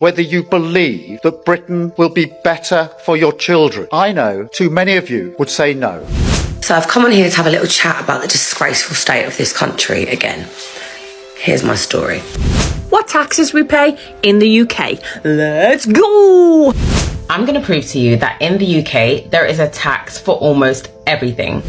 whether you believe that Britain will be better for your children. I know too many of you would say no. So I've come on here to have a little chat about the disgraceful state of this country again. Here's my story. What taxes we pay in the UK. Let's go! I'm going to prove to you that in the UK, there is a tax for almost everything.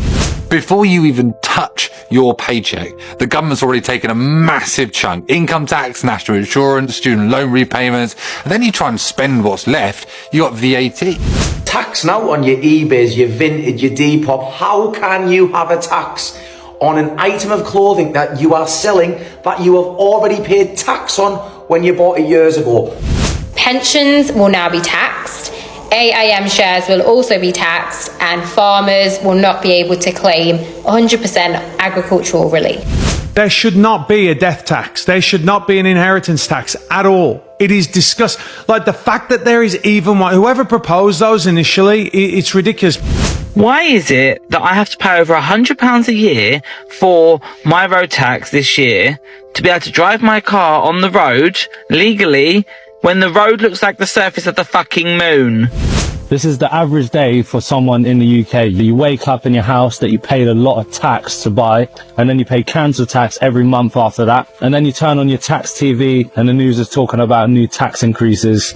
Before you even touch your paycheck, the government's already taken a massive chunk. Income tax, national insurance, student loan repayments. And then you try and spend what's left, you got VAT. Tax now on your eBays, your Vinted, your Depop. How can you have a tax on an item of clothing that you are selling that you have already paid tax on when you bought it years ago? Pensions will now be taxed. AIM shares will also be taxed, and farmers will not be able to claim 100% agricultural relief. There should not be a death tax. There should not be an inheritance tax at all. It is disgusting. Like the fact that there is even one, whoever proposed those initially, it's ridiculous. Why is it that I have to pay over £100 a year for my road tax this year to be able to drive my car on the road legally when the road looks like the surface of the fucking moon? This is the average day for someone in the UK. You wake up in your house that you paid a lot of tax to buy, and then you pay council tax every month after that. And then you turn on your tax TV and the news is talking about new tax increases.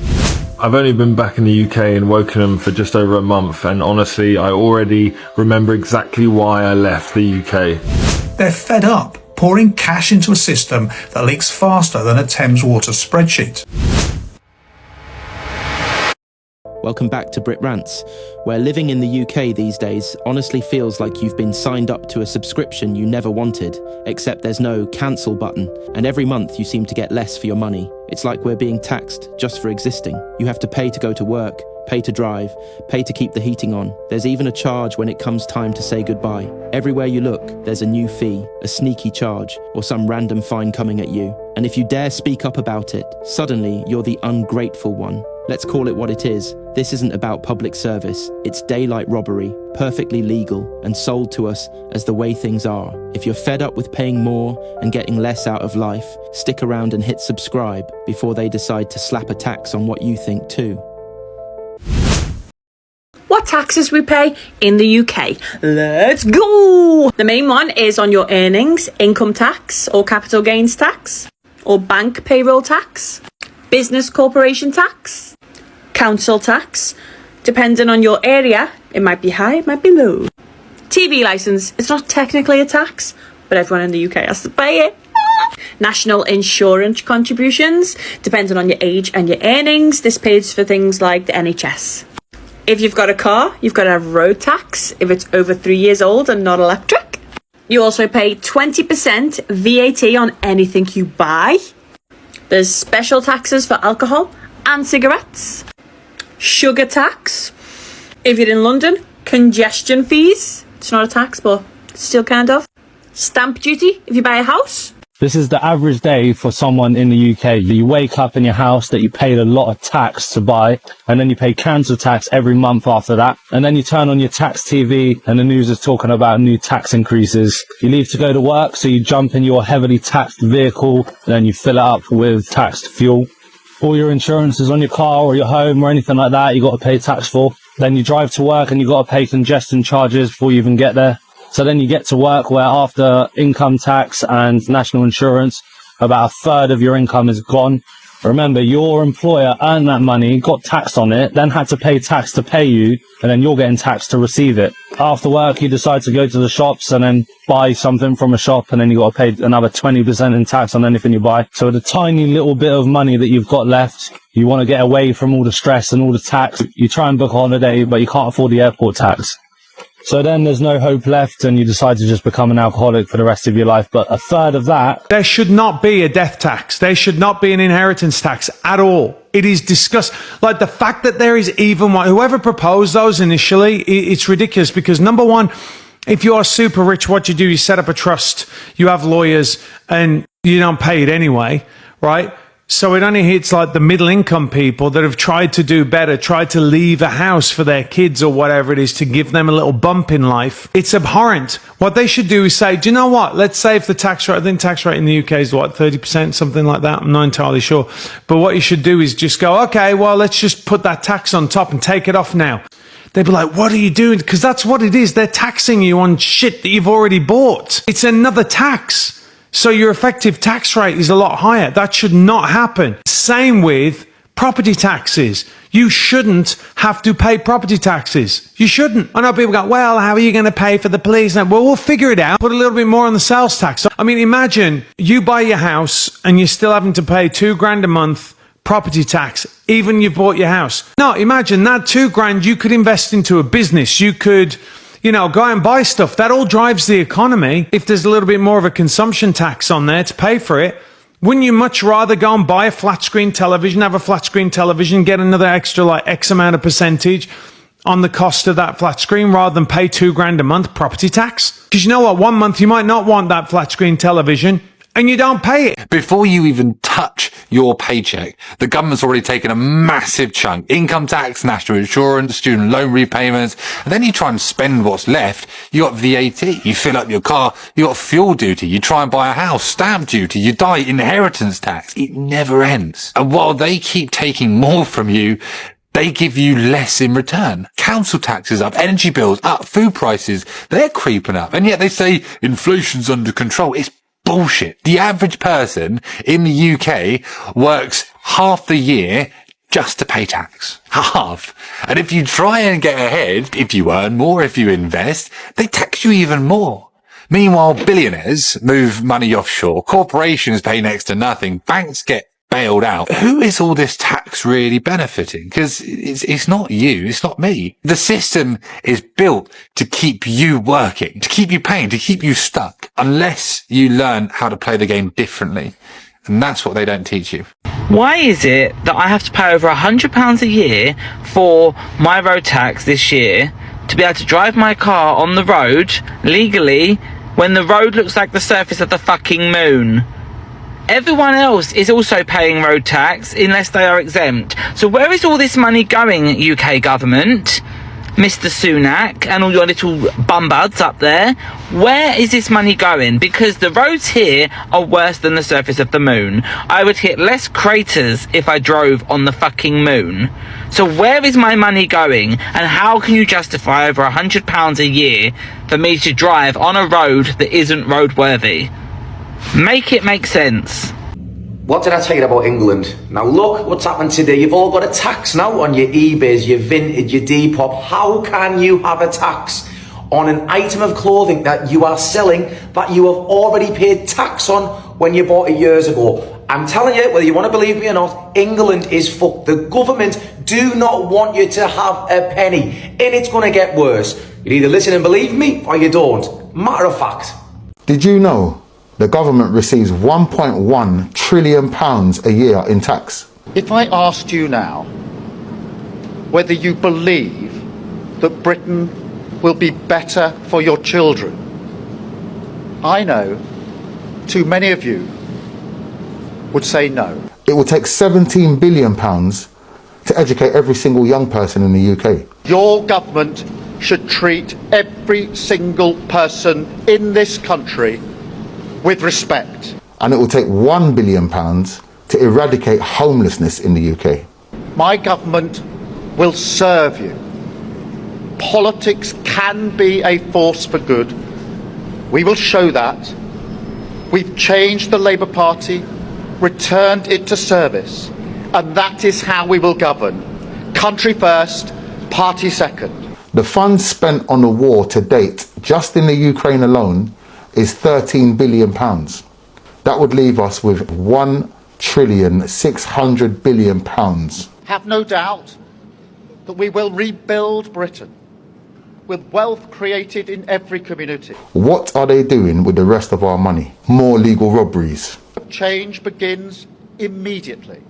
I've only been back in the UK in Wokingham for just over a month, and honestly, I already remember exactly why I left the UK. They're fed up, pouring cash into a system that leaks faster than a Thames Water spreadsheet. Welcome back to Brit Rants, where living in the UK these days honestly feels like you've been signed up to a subscription you never wanted, except there's no cancel button, and every month you seem to get less for your money. It's like we're being taxed just for existing. You have to pay to go to work, pay to drive, pay to keep the heating on. There's even a charge when it comes time to say goodbye. Everywhere you look, there's a new fee, a sneaky charge, or some random fine coming at you. And if you dare speak up about it, suddenly you're the ungrateful one. Let's call it what it is. This isn't about public service. It's daylight robbery, perfectly legal, and sold to us as the way things are. If you're fed up with paying more and getting less out of life, stick around and hit subscribe before they decide to slap a tax on what you think too. What taxes we pay in the UK. Let's go! The main one is on your earnings, income tax or capital gains tax, or bank payroll tax, business corporation tax, council tax. Depending on your area, it might be high, it might be low. TV licence, it's not technically a tax, but everyone in the UK has to pay it. National insurance contributions, depending on your age and your earnings, this pays for things like the NHS. If you've got a car, you've got to have road tax if it's over 3 years old and not electric. You also pay 20% VAT on anything you buy. There's special taxes for alcohol and cigarettes. Sugar tax. If you're in London, congestion fees. It's not a tax, but still kind of. Stamp duty if you buy a house. This is the average day for someone in the UK. You wake up in your house that you paid a lot of tax to buy, and then you pay council tax every month after that. And then you turn on your tax TV and the news is talking about new tax increases. You leave to go to work, so you jump in your heavily taxed vehicle, and then you fill it up with taxed fuel. All your insurances on your car or your home or anything like that, you got to pay tax for. Then you drive to work and you got to pay congestion charges before you even get there. So then you get to work where after income tax and national insurance, about a third of your income is gone. Remember, your employer earned that money, got taxed on it, then had to pay tax to pay you, and then you're getting taxed to receive it. After work, you decide to go to the shops and then buy something from a shop, and then you got to pay another 20% in tax on anything you buy. So with a tiny little bit of money that you've got left, you want to get away from all the stress and all the tax. You try and book a holiday, but you can't afford the airport tax. So then there's no hope left and you decide to just become an alcoholic for the rest of your life. But a third of that... There should not be a death tax. There should not be an inheritance tax at all. It is disgusting. Like the fact that there is even one, whoever proposed those initially, it's ridiculous because number one, if you are super rich, what you do, you set up a trust, you have lawyers and you don't pay it anyway, right? So it only hits like the middle income people that have tried to do better, tried to leave a house for their kids or whatever it is to give them a little bump in life. It's abhorrent. What they should do is say, do you know what? Let's say if the tax rate, I think tax rate in the UK is what, 30%, something like that. I'm not entirely sure. But what you should do is just go, okay, well, let's just put that tax on top and take it off now. They'd be like, what are you doing? Because that's what it is. They're taxing you on shit that you've already bought. It's another tax. So your effective tax rate is a lot higher. That should not happen. Same with property taxes. You shouldn't have to pay property taxes. You shouldn't. I know people go, well, how are you going to pay for the police? Well, we'll figure it out. Put a little bit more on the sales tax. I mean, imagine you buy your house and you're still having to pay $2,000 a month property tax, even you've bought your house. No, imagine that $2,000 you could invest into a business. You could, you know, go out and buy stuff. That all drives the economy. If there's a little bit more of a consumption tax on there to pay for it, wouldn't you much rather go and buy a flat screen television, have a flat screen television, get another extra like X amount of percentage on the cost of that flat screen rather than pay $2,000 a month property tax? Because you know what, 1 month you might not want that flat screen television and you don't pay it. Before you even touch your paycheck, the government's already taken a massive chunk. Income tax, national insurance, student loan repayments. And then you try and spend what's left. You got VAT. You fill up your car. You got fuel duty. You try and buy a house. Stamp duty. You die. Inheritance tax. It never ends. And while they keep taking more from you, they give you less in return. Council taxes up, energy bills up, food prices, they're creeping up. And yet they say inflation's under control. It's bullshit. The average person in the UK works half the year just to pay tax. Half. And if you try and get ahead, if you earn more, if you invest, they tax you even more. Meanwhile, billionaires move money offshore, corporations pay next to nothing, banks get bailed out. Who is all this tax really benefiting? Because it's not you, it's not me. The system is built to keep you working, to keep you paying, to keep you stuck, unless you learn how to play the game differently. And that's what they don't teach you. Why is it that I have to pay over £100 a year for my road tax this year to be able to drive my car on the road legally when the road looks like the surface of the fucking moon? Everyone else is also paying road tax unless they are exempt. So where is all this money going, UK government? Mr. Sunak and all your little bumbuds up there. Where is this money going? Because the roads here are worse than the surface of the moon. I would hit less craters if I drove on the fucking moon. So where is my money going? And how can you justify over £100 a year for me to drive on a road that isn't roadworthy? Make it make sense. What did I tell you about England? Now look what's happened today. You've all got a tax now on your eBiz, your Vinted, your Depop. How can you have a tax on an item of clothing that you are selling that you have already paid tax on when you bought it years ago? I'm telling you, whether you want to believe me or not, England is fucked. The government do not want you to have a penny, and it's going to get worse. You either listen and believe me or you don't. Matter of fact. Did you know the government receives £1.1 trillion a year in tax? If I asked you now whether you believe that Britain will be better for your children, I know too many of you would say no. It will take £17 billion to educate every single young person in the UK. Your government should treat every single person in this country with respect. And it will take £1 billion to eradicate homelessness in the UK. My government will serve you. Politics can be a force for good. We will show that. We've changed the Labour Party, returned it to service, and that is how we will govern. Country first, party second. The funds spent on the war to date, just in the Ukraine alone, is £13 billion. That would leave us with £1.6 trillion. Have no doubt that we will rebuild Britain with wealth created in every community. What are they doing with the rest of our money? More legal robberies. Change begins immediately.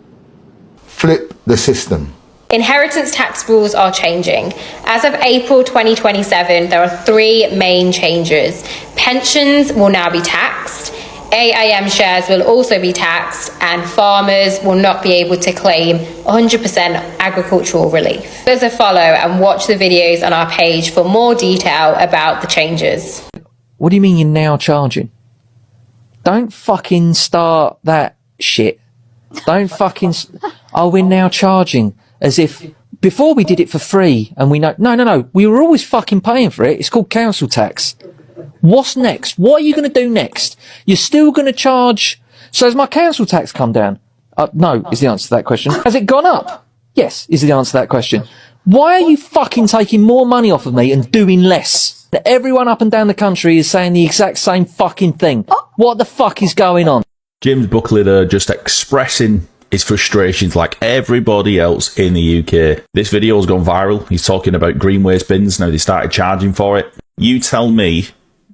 Flip the system. Inheritance tax rules are changing. As of April 2027, there are three main changes. Pensions will now be taxed. AIM shares will also be taxed, and farmers will not be able to claim 100% agricultural relief. There's a follow and watch the videos on our page for more detail about the changes. What do you mean you're now charging? Don't fucking start that shit. Don't fucking... Oh, we're now charging. As if... Before we did it for free, and we know... No. We were always fucking paying for it. It's called council tax. What's next? What are you going to do next? You're still going to charge... So has my council tax come down? No, is the answer to that question. Has it gone up? Yes, is the answer to that question. Why are you fucking taking more money off of me and doing less? Everyone up and down the country is saying the exact same fucking thing. What the fuck is going on? Jim's Buckleader just expressing his frustrations like everybody else in the UK. This video has gone viral. He's talking about green waste bins. Now they started charging for it. You tell me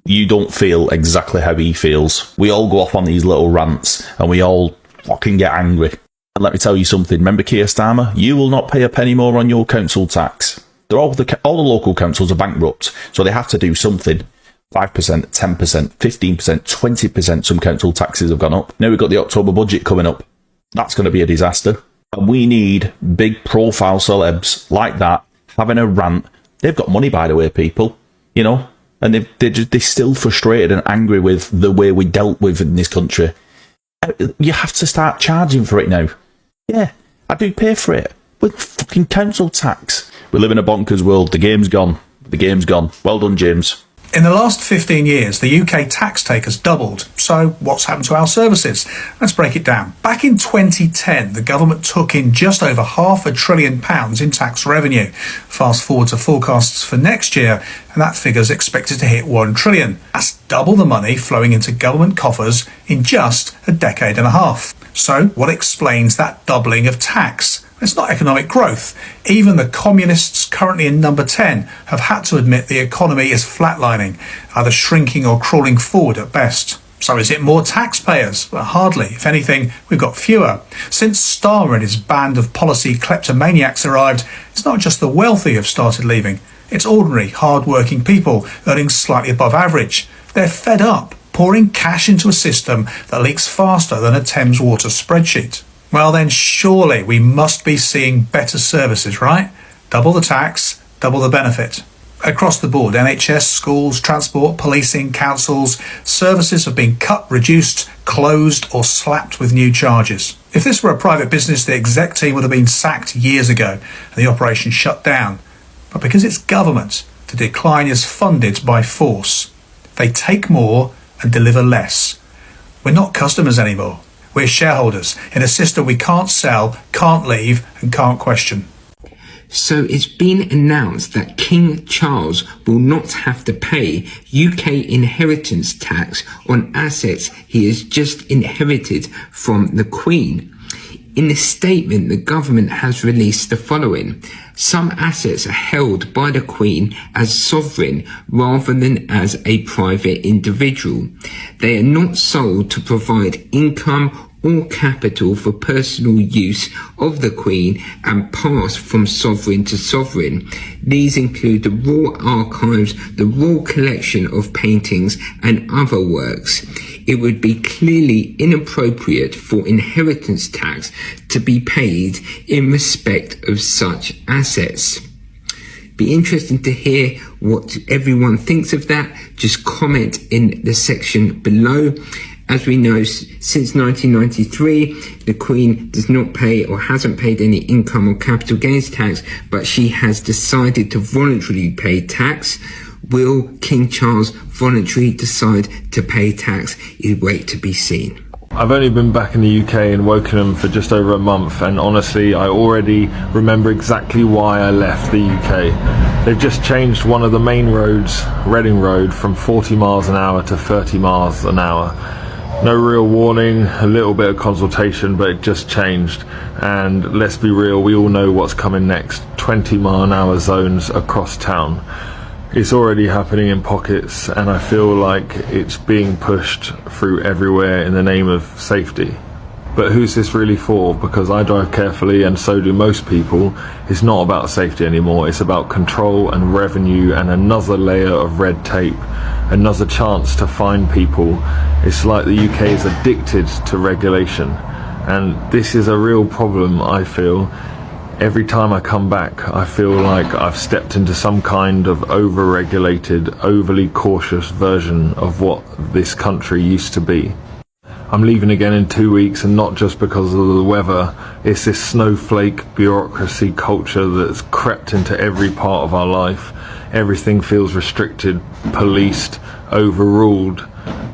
you don't feel exactly how he feels. We all go off on these little rants and we all fucking get angry. And let me tell you something. Remember Keir Starmer? You will not pay a penny more on your council tax. All the local councils are bankrupt, so they have to do something. 5%, 10%, 15%, 20%, some council taxes have gone up. Now we've got the October budget coming up. That's going to be a disaster. And we need big profile celebs like that having a rant. They've got money, by the way, people, you know, and they're still frustrated and angry with the way we dealt with in this country. You have to start charging for it now. Yeah, I do pay for it with fucking council tax. We live in a bonkers world. The game's gone. The game's gone. Well done, James. In the last 15 years, the UK tax take has doubled. So what's happened to our services? Let's break it down. Back in 2010, the government took in just over £500 billion in tax revenue. Fast forward to forecasts for next year, and that figure's expected to hit £1 trillion. That's double the money flowing into government coffers in just a decade and a half. So what explains that doubling of tax? It's not economic growth. Even the communists currently in number 10 have had to admit the economy is flatlining, either shrinking or crawling forward at best. So is it more taxpayers? Well, hardly. If anything, we've got fewer. Since Starmer and his band of policy kleptomaniacs arrived, it's not just the wealthy who've started leaving. It's ordinary, hard-working people earning slightly above average. They're fed up, pouring cash into a system that leaks faster than a Thames Water spreadsheet. Well then, surely we must be seeing better services, right? Double the tax, double the benefit. Across the board, NHS, schools, transport, policing, councils, services have been cut, reduced, closed or slapped with new charges. If this were a private business, the exec team would have been sacked years ago and the operation shut down. But because it's government, the decline is funded by force. They take more and deliver less. We're not customers anymore. We're shareholders in a system we can't sell, can't leave and can't question. So it's been announced that King Charles will not have to pay UK inheritance tax on assets he has just inherited from the Queen. In a statement, the government has released the following. Some assets are held by the Queen as sovereign rather than as a private individual. They are not sold to provide income or capital for personal use of the Queen and pass from sovereign to sovereign. These include the Royal Archives, the Royal Collection of paintings and other works. It would be clearly inappropriate for inheritance tax to be paid in respect of such assets. Be interesting to hear what everyone thinks of that. Just comment in the section below. As we know, since 1993, the Queen does not pay or hasn't paid any income or capital gains tax, but she has decided to voluntarily pay tax. Will King Charles voluntarily decide to pay tax? Is wait to be seen. I've only been back in the UK in Wokingham for just over a month, and honestly I already remember exactly why I left the UK. They've just changed one of the main roads, Reading Road, from 40 miles an hour to 30 miles an hour. No real warning, a little bit of consultation, but it just changed. And let's be real, we all know what's coming next. 20 mile an hour zones across town. It's already happening in pockets, and I feel like it's being pushed through everywhere in the name of safety. But who's this really for? Because I drive carefully and so do most people. It's not about safety anymore. It's about control and revenue and another layer of red tape, another chance to fine people. It's like the UK is addicted to regulation. And this is a real problem, I feel. Every time I come back, I feel like I've stepped into some kind of over-regulated, overly cautious version of what this country used to be. I'm leaving again in 2 weeks, and not just because of the weather. It's this snowflake bureaucracy culture that's crept into every part of our life. Everything feels restricted, policed, overruled.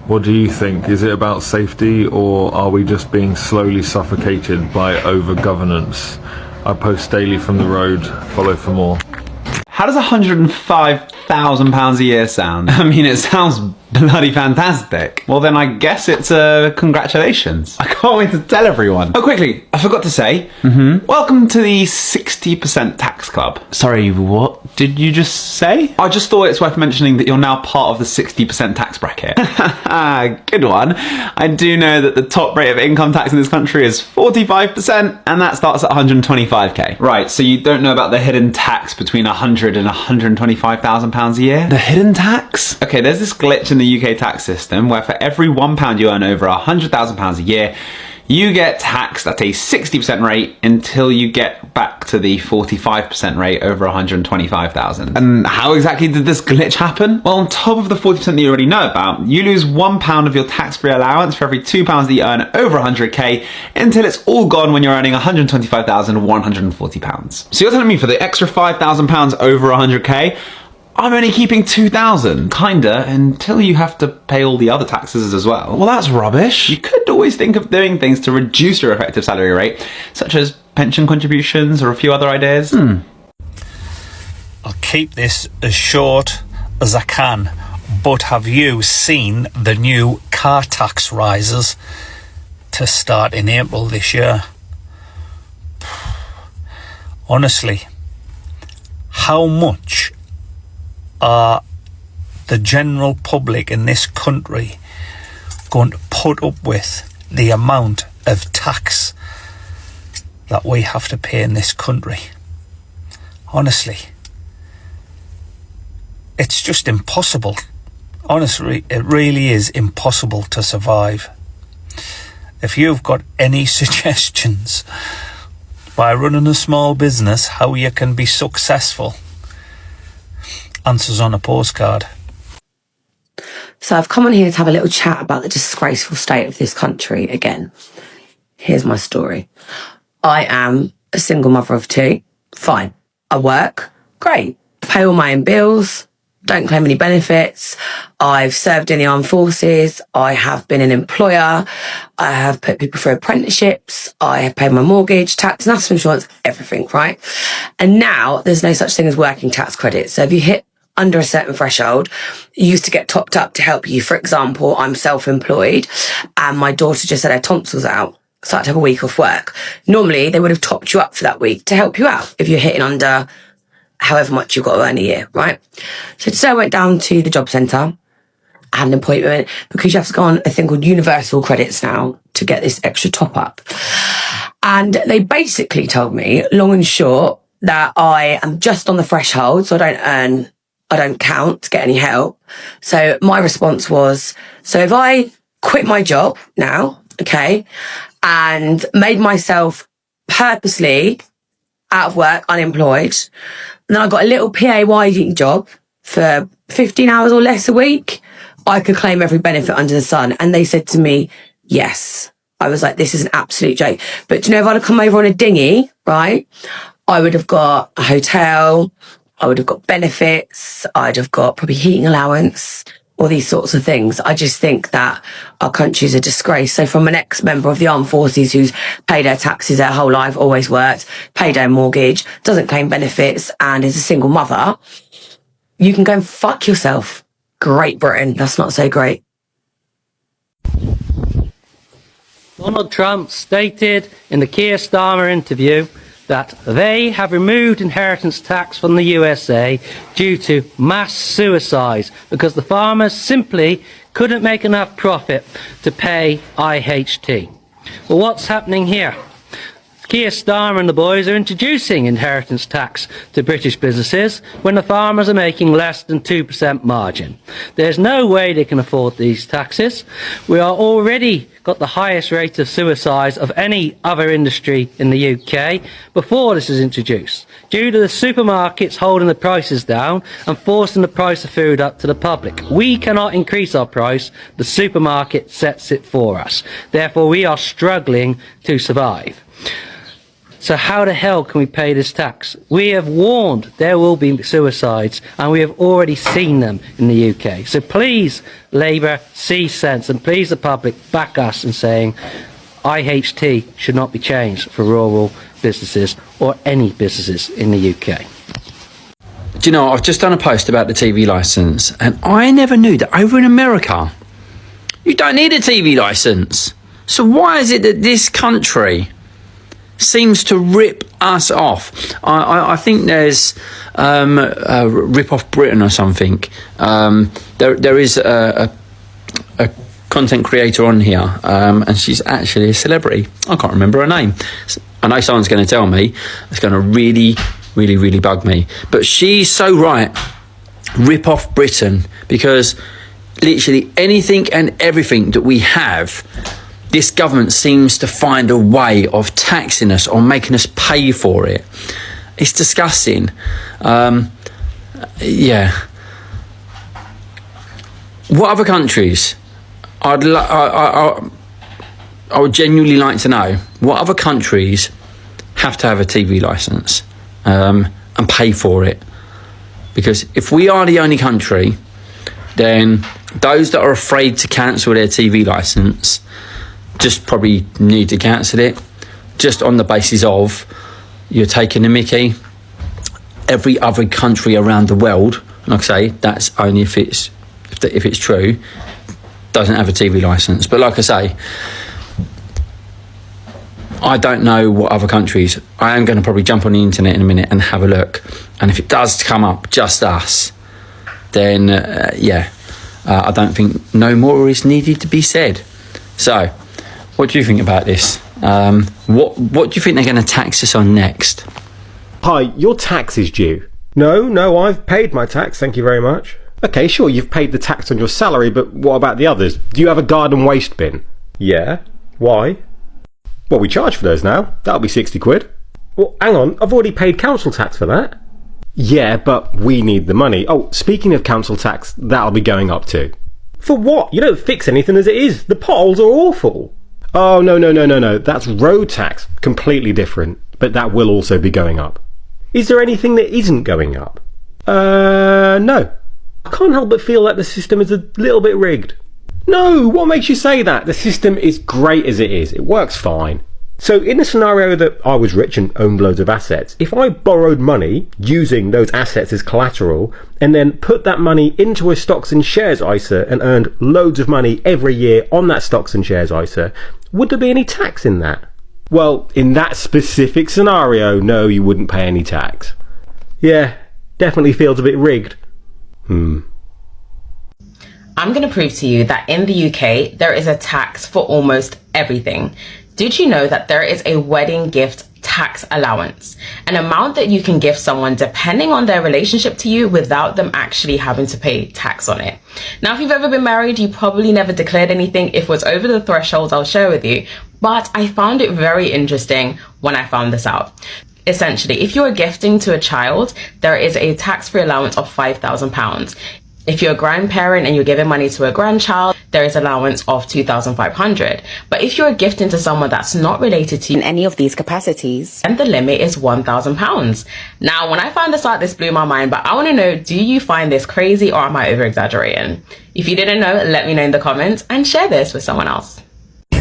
What do you think? Is it about safety, or are we just being slowly suffocated by over-governance? I post daily from the road. Follow for more. How does £105,000 a year sound? I mean, it sounds bloody fantastic. Well, then I guess it's congratulations. I can't wait to tell everyone. Oh, quickly, I forgot to say, welcome to the 60% tax club. Sorry, what did you just say? I just thought it's worth mentioning that you're now part of the 60% tax bracket. Good one. I do know that the top rate of income tax in this country is 45%, and that starts at 125k. Right, so you don't know about the hidden tax between 100 and 125,000 pounds a year? The hidden tax? Okay, there's this glitch in the UK tax system where for every £1 you earn over £100,000 a year, you get taxed at a 60% rate until you get back to the 45% rate over 125,000. And how exactly did this glitch happen? Well, on top of the 40% that you already know about, you lose £1 of your tax-free allowance for every £2 that you earn over 100k until it's all gone when you're earning £125,140. So you're telling me for the extra £5,000 over 100k, I'm only keeping 2,000, kinda, until you have to pay all the other taxes as well. Well, that's rubbish. You could always think of doing things to reduce your effective salary rate, such as pension contributions or a few other ideas. I'll keep this as short as I can, but have you seen the new car tax rises to start in April this year? Honestly, how much are the general public in this country going to put up with the amount of tax that we have to pay in this country? Honestly, it's just impossible. Honestly, it really is impossible to survive. If you've got any suggestions by running a small business how you can be successful, answers on a postcard. So I've come on here to have a little chat about the disgraceful state of this country again. Here's my story. I am a single mother of two. Fine. I work. Great. Pay all my own bills. Don't claim any benefits. I've served in the armed forces. I have been an employer. I have put people through apprenticeships. I have paid my mortgage, tax, national insurance, everything, right? And now there's no such thing as working tax credit. So if you hit under a certain threshold, you used to get topped up to help you. For example, I'm self-employed and my daughter just had her tonsils out. So I had to have a week off work. Normally, they would have topped you up for that week to help you out if you're hitting under however much you've got to earn a year, right? So today I went down to the job centre, I had an appointment because you have to go on a thing called universal credits now to get this extra top up. And they basically told me, long and short, that I am just on the threshold, so I don't count to get any help. So my response was, so if I quit my job now, okay, and made myself purposely out of work, unemployed, and then I got a little PAYE job for 15 hours or less a week, I could claim every benefit under the sun. And they said to me, yes. I was like, this is an absolute joke. But do you know, if I'd have come over on a dinghy, right, I would have got a hotel, I would have got benefits, I'd have got probably heating allowance, all these sorts of things. I just think that our country is a disgrace. So from an ex-member of the armed forces who's paid her taxes their whole life, always worked, paid her mortgage, doesn't claim benefits, and is a single mother, you can go and fuck yourself. Great Britain, that's not so great. Donald Trump stated in the Keir Starmer interview that they have removed inheritance tax from the USA due to mass suicides because the farmers simply couldn't make enough profit to pay IHT. Well, what's happening here? Keir Starmer and the boys are introducing inheritance tax to British businesses when the farmers are making less than 2% margin. There's no way they can afford these taxes. We are already got the highest rate of suicides of any other industry in the UK before this is introduced, due to the supermarkets holding the prices down and forcing the price of food up to the public. We cannot increase our price, the supermarket sets it for us. Therefore, we are struggling to survive. So how the hell can we pay this tax? We have warned there will be suicides, and we have already seen them in the UK. So please, Labour, see sense, and please the public back us in saying IHT should not be changed for rural businesses or any businesses in the UK. Do you know, I've just done a post about the TV licence, and I never knew that over in America, you don't need a TV licence. So why is it that this country seems to rip us off? I think there's a Rip Off Britain or something. There is a content creator on here, and she's actually a celebrity. I can't remember her name. I know someone's going to tell me. It's going to really bug me. But she's so right. Rip off Britain, because literally anything and everything that we have, this government seems to find a way of taxing us or making us pay for it. It's disgusting. Yeah. What other countries? I would genuinely like to know what other countries have to have a TV licence and pay for it. Because if we are the only country, then those that are afraid to cancel their TV licence just probably need to cancel it, just on the basis of you're taking the mickey. Every other country around the world, like I say, that's only if it's true, doesn't have a TV licence. But like I say, I don't know what other countries. I am going to probably jump on the internet in a minute and have a look, and if it does come up just us, then I don't think no more is needed to be said. So what do you think about this? What do you think they're going to tax us on next? Hi, your tax is due. No, I've paid my tax, thank you very much. Okay, sure, you've paid the tax on your salary, but what about the others? Do you have a garden waste bin? Yeah. Why? Well, we charge for those now. That'll be 60 quid. Well, hang on, I've already paid council tax for that. Yeah, but we need the money. Oh, speaking of council tax, that'll be going up too. For what? You don't fix anything as it is. The potholes are awful. Oh, no. That's road tax. Completely different. But that will also be going up. Is there anything that isn't going up? No. I can't help but feel like the system is a little bit rigged. No, what makes you say that? The system is great as it is. It works fine. So in the scenario that I was rich and owned loads of assets, if I borrowed money using those assets as collateral and then put that money into a stocks and shares ISA and earned loads of money every year on that stocks and shares ISA, would there be any tax in that? Well, in that specific scenario, no, you wouldn't pay any tax. Yeah, definitely feels a bit rigged. I'm going to prove to you that in the UK, there is a tax for almost everything. Did you know that there is a wedding gift tax allowance, an amount that you can give someone depending on their relationship to you without them actually having to pay tax on it? Now, if you've ever been married, you probably never declared anything. If it was over the threshold, I'll share with you. But I found it very interesting when I found this out. Essentially, if you're gifting to a child, there is a tax-free allowance of £5,000. If you're a grandparent and you're giving money to a grandchild, there is allowance of $2,500. But if you're gifting to someone that's not related to you in any of these capacities, then the limit is £1,000. Now, when I found this out, this blew my mind, but I want to know, do you find this crazy or am I over-exaggerating? If you didn't know, let me know in the comments and share this with someone else.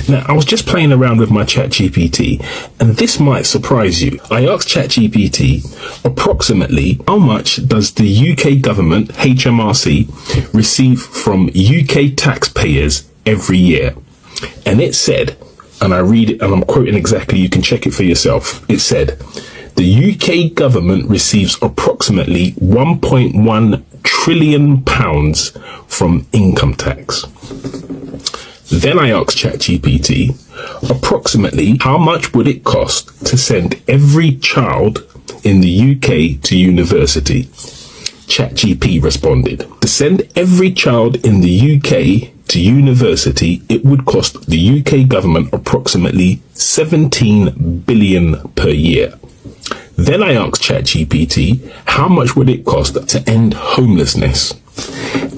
Now, I was just playing around with my ChatGPT, and this might surprise you. I asked ChatGPT approximately how much does the UK government, HMRC, receive from UK taxpayers every year? And it said, and I read it and I'm quoting exactly, you can check it for yourself. It said, the UK government receives approximately £1.1 trillion from income tax. Then I asked ChatGPT, approximately how much would it cost to send every child in the UK to university? ChatGPT responded, to send every child in the UK to university, it would cost the UK government approximately 17 billion per year. Then I asked ChatGPT, how much would it cost to end homelessness?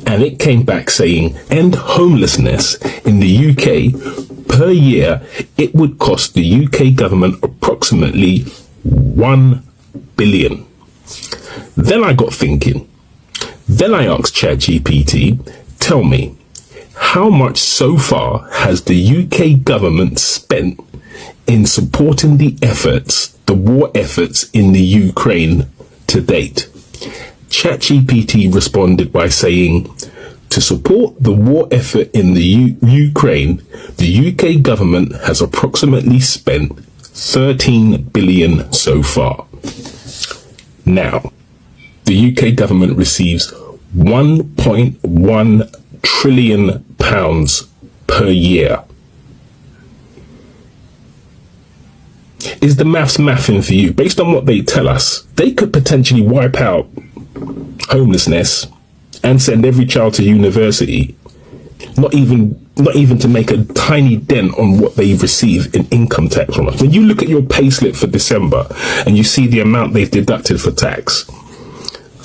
And it came back saying, end homelessness in the UK per year, it would cost the UK government approximately 1 billion. Then I got thinking. Then I asked ChatGPT, tell me, how much so far has the UK government spent in supporting the war efforts in the Ukraine to date? ChatGPT responded by saying, to support the war effort in the Ukraine, the UK government has approximately spent 13 billion so far. Now, the UK government receives 1.1 trillion pounds per year. Is the maths mathing for you? Based on what they tell us, they could potentially wipe out homelessness and send every child to university, not even to make a tiny dent on what they receive in income tax from us. When you look at your payslip for December and you see the amount they've deducted for tax,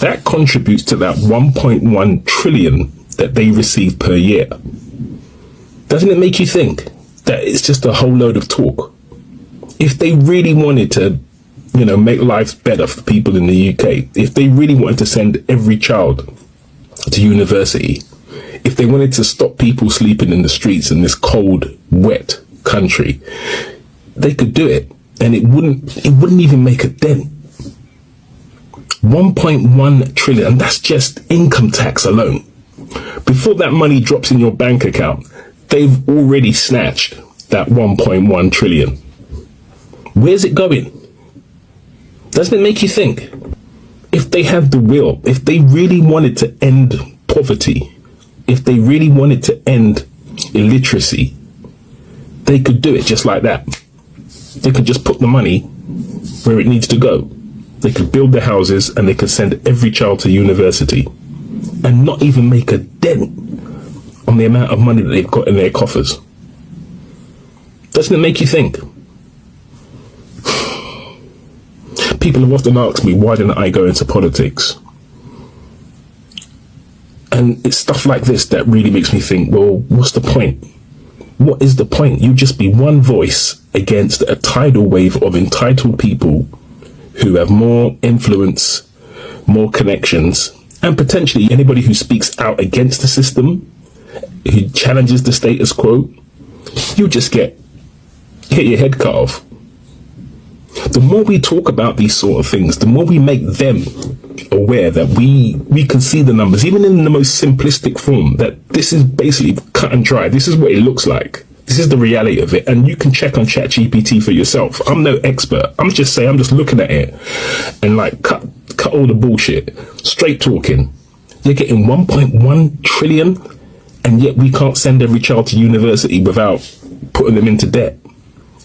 that contributes to that 1.1 trillion that they receive per year. Doesn't it make you think that it's just a whole load of talk? If they really wanted to, make lives better for people in the UK, if they really wanted to send every child to university, if they wanted to stop people sleeping in the streets in this cold, wet country, they could do it, and it wouldn't even make a dent. 1.1 trillion, and that's just income tax alone. Before that money drops in your bank account, they've already snatched that 1.1 trillion. Where's it going? Doesn't it make you think? If they had the will, if they really wanted to end poverty, if they really wanted to end illiteracy, they could do it just like that. They could just put the money where it needs to go. They could build the houses and they could send every child to university and not even make a dent on the amount of money that they've got in their coffers. Doesn't it make you think? People have often asked me, why didn't I go into politics? And it's stuff like this that really makes me think, well, what's the point? What is the point? You just be one voice against a tidal wave of entitled people who have more influence, more connections, and potentially anybody who speaks out against the system, who challenges the status quo, you just get your head cut off. The more we talk about these sort of things, the more we make them aware that we can see the numbers, even in the most simplistic form, that this is basically cut and dry. This is what it looks like. This is the reality of it. And you can check on ChatGPT for yourself. I'm no expert. I'm just looking at it and cut all the bullshit. Straight talking. You're getting 1.1 trillion and yet we can't send every child to university without putting them into debt.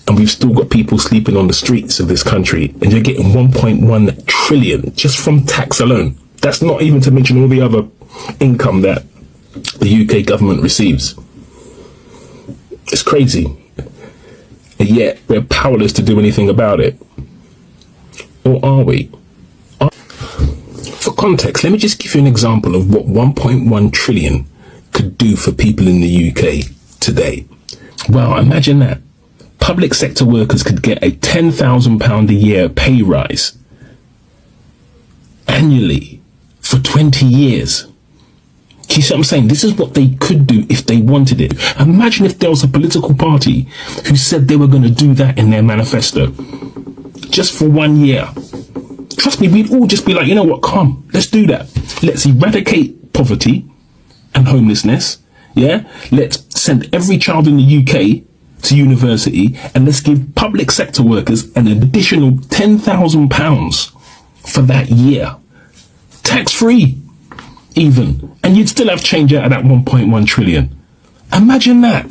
And we've still got people sleeping on the streets of this country, and you're getting 1.1 trillion just from tax alone. That's not even to mention all the other income that the UK government receives. It's crazy. And yet we're powerless to do anything about it. Or are we? For context, let me just give you an example of what 1.1 trillion could do for people in the UK today. Well, imagine that. Public sector workers could get a £10,000 a year pay rise annually for 20 years. Do you see what I'm saying? This is what they could do if they wanted it. Imagine if there was a political party who said they were going to do that in their manifesto just for 1 year. Trust me, we'd all just be like, you know what, come, let's do that. Let's eradicate poverty and homelessness. Yeah, let's send every child in the UK to university, and let's give public sector workers an additional £10,000 for that year, tax free even, and you'd still have change out of that 1.1 trillion. Imagine that.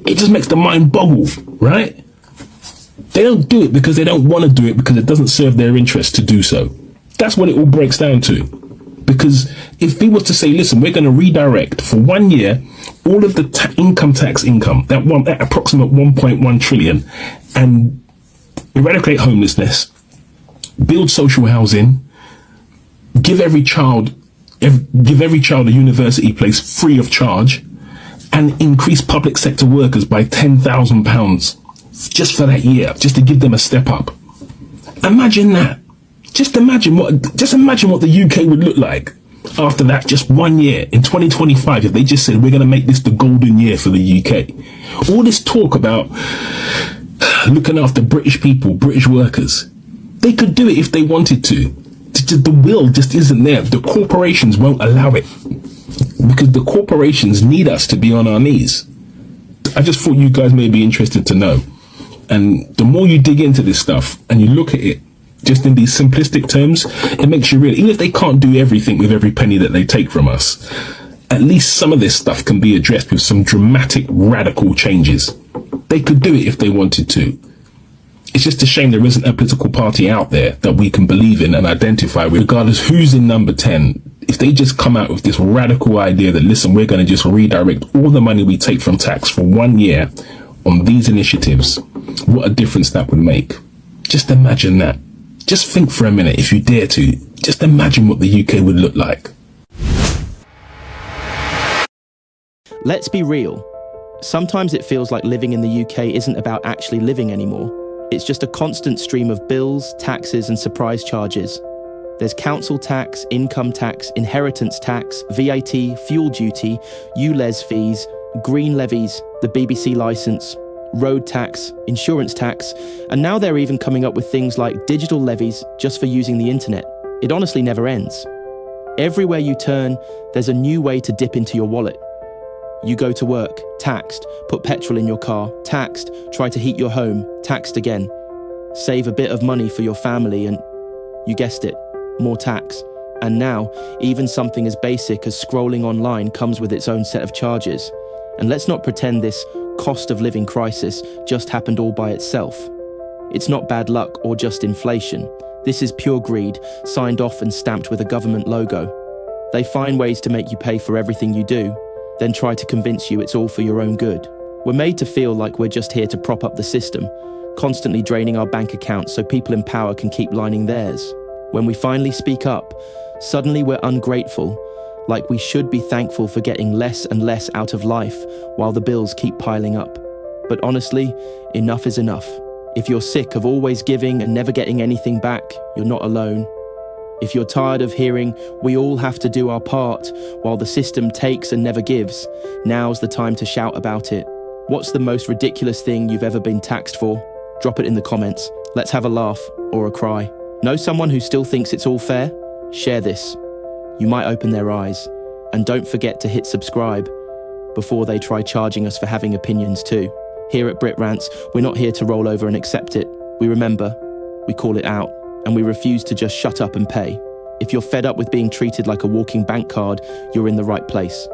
It just makes the mind boggle, right? They don't do it because they don't want to do it because it doesn't serve their interest to do so. That's what it all breaks down to. Because if we was to say, listen, we're going to redirect for 1 year all of the income tax income, that approximate 1.1 trillion, and eradicate homelessness, build social housing, give every child a university place free of charge, and increase public sector workers by £10,000 just for that year, just to give them a step up. Imagine that. Just imagine what the UK would look like after that, just 1 year in 2025, if they just said we're going to make this the golden year for the UK. All this talk about looking after British people, British workers, they could do it if they wanted to. The will just isn't there. The corporations won't allow it because the corporations need us to be on our knees. I just thought you guys may be interested to know. And the more you dig into this stuff and you look at it just in these simplistic terms, it makes you realize, even if they can't do everything with every penny that they take from us, at least some of this stuff can be addressed with some dramatic, radical changes. They could do it if they wanted to. It's just a shame there isn't a political party out there that we can believe in and identify with, regardless who's in number 10. If they just come out with this radical idea that, listen, we're going to just redirect all the money we take from tax for 1 year on these initiatives, what a difference that would make. Just imagine that. Just think for a minute, if you dare to. Just imagine what the UK would look like. Let's be real. Sometimes it feels like living in the UK isn't about actually living anymore. It's just a constant stream of bills, taxes, and surprise charges. There's council tax, income tax, inheritance tax, VAT, fuel duty, ULEZ fees, green levies, the BBC licence, road tax, insurance tax, and now they're even coming up with things like digital levies just for using the internet. It honestly never ends. Everywhere you turn, there's a new way to dip into your wallet. You go to work, taxed, put petrol in your car, taxed, try to heat your home, taxed again. Save a bit of money for your family and, you guessed it, more tax. And now, even something as basic as scrolling online comes with its own set of charges. And let's not pretend this cost of living crisis just happened all by itself. It's not bad luck or just inflation. This is pure greed, signed off and stamped with a government logo. They find ways to make you pay for everything you do, then try to convince you it's all for your own good. We're made to feel like we're just here to prop up the system, constantly draining our bank accounts so people in power can keep lining theirs. When we finally speak up, suddenly we're ungrateful, like we should be thankful for getting less and less out of life while the bills keep piling up. But honestly, enough is enough. If you're sick of always giving and never getting anything back, you're not alone. If you're tired of hearing, we all have to do our part while the system takes and never gives, now's the time to shout about it. What's the most ridiculous thing you've ever been taxed for? Drop it in the comments. Let's have a laugh or a cry. Know someone who still thinks it's all fair? Share this. You might open their eyes. And don't forget to hit subscribe before they try charging us for having opinions too. Here at Brit Rants, we're not here to roll over and accept it. We remember, we call it out, and we refuse to just shut up and pay. If you're fed up with being treated like a walking bank card, you're in the right place.